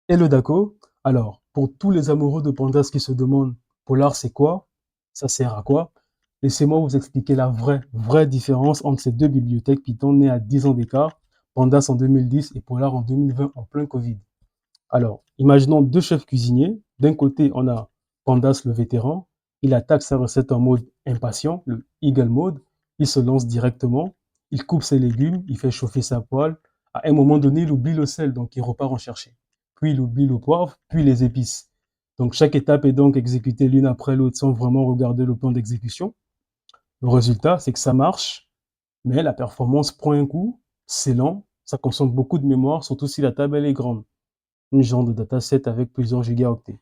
Et le DACO, alors, pour tous les amoureux de pandas qui se demandent Polar, c'est quoi? Ça sert à quoi? Laissez-moi vous expliquer la vraie différence entre ces deux bibliothèques Python nées à 10 ans d'écart, Pandas en 2010 et Polar en 2020 en plein Covid. Alors, imaginons deux chefs cuisiniers. D'un côté, on a Pandas le vétéran. Il attaque sa recette en mode impatient, le Eagle Mode. Il se lance directement. Il coupe ses légumes, il fait chauffer sa poêle. À un moment donné, il oublie le sel, donc il repart en chercher. Puis il oublie le poivre, puis les épices. Donc chaque étape est donc exécutée l'une après l'autre sans vraiment regarder le plan d'exécution. Le résultat, c'est que ça marche, mais la performance prend un coup, c'est lent, ça consomme beaucoup de mémoire, surtout si la table elle est grande, une genre de dataset avec plusieurs gigaoctets.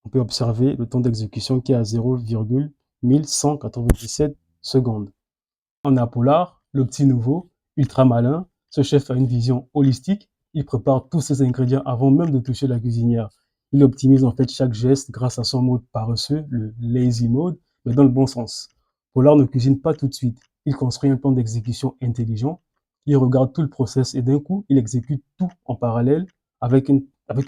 On peut observer le temps d'exécution qui est à 0,1197 secondes. On a Polar, le petit nouveau, ultra malin. Ce chef a une vision holistique. Il prépare tous ses ingrédients avant même de toucher la cuisinière. Il optimise en fait chaque geste grâce à son mode paresseux, le lazy mode, mais dans le bon sens. Polar ne cuisine pas tout de suite. Il construit un plan d'exécution intelligent. Il regarde tout le process et d'un coup, il exécute tout en parallèle avec une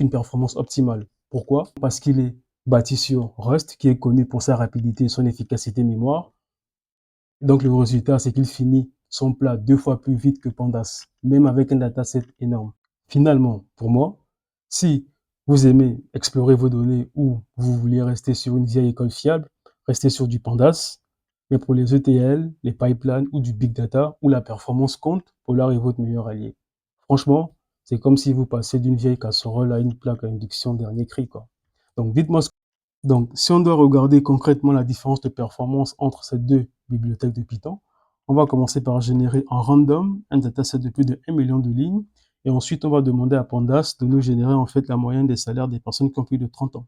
performance optimale. Pourquoi? Parce qu'il est bâti sur Rust, qui est connu pour sa rapidité et son efficacité mémoire. Donc le résultat, c'est qu'il finit son plat 2 fois plus vite que Pandas, même avec un dataset énorme. Finalement, pour moi, si vous aimez explorer vos données ou vous voulez rester sur une vieille école fiable, restez sur du Pandas. Mais pour les ETL, les pipelines ou du big data où la performance compte, Polar est votre meilleur allié. Franchement, c'est comme si vous passez d'une vieille casserole à une plaque à induction dernier cri, quoi. Donc dites-moi donc, si on doit regarder concrètement la différence de performance entre ces deux bibliothèques de Python, on va commencer par générer en random un dataset de plus de 1 million de lignes. Et ensuite, on va demander à Pandas de nous générer en fait la moyenne des salaires des personnes qui ont plus de 30 ans.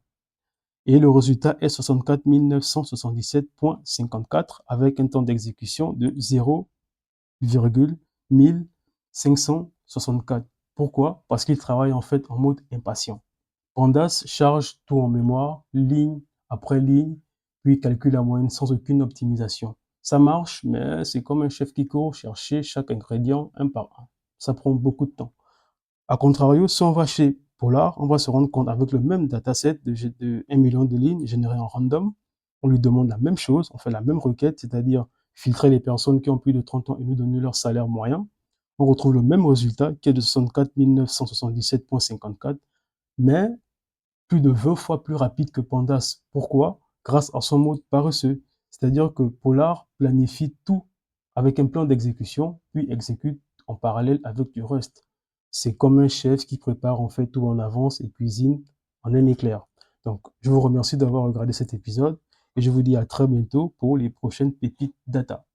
Et le résultat est 64 977.54 avec un temps d'exécution de 0,1564. Pourquoi? Parce qu'il travaille en fait en mode impatient. Pandas charge tout en mémoire, ligne après ligne, puis calcule la moyenne sans aucune optimisation. Ça marche, mais c'est comme un chef qui court chercher chaque ingrédient un par un. Ça prend beaucoup de temps. A contrario, si on va chez Polar, on va se rendre compte avec le même dataset de 1 million de lignes générées en random, on lui demande la même chose, on fait la même requête, c'est-à-dire filtrer les personnes qui ont plus de 30 ans et nous donner leur salaire moyen. On retrouve le même résultat qui est de 64 977.54, mais plus de 20 fois plus rapide que Pandas. Pourquoi? Grâce à son mode paresseux. C'est-à-dire que Polar planifie tout avec un plan d'exécution, puis exécute en parallèle avec du Rust. C'est comme un chef qui prépare en fait tout en avance et cuisine en un éclair. Donc, je vous remercie d'avoir regardé cet épisode et je vous dis à très bientôt pour les prochaines pépites data.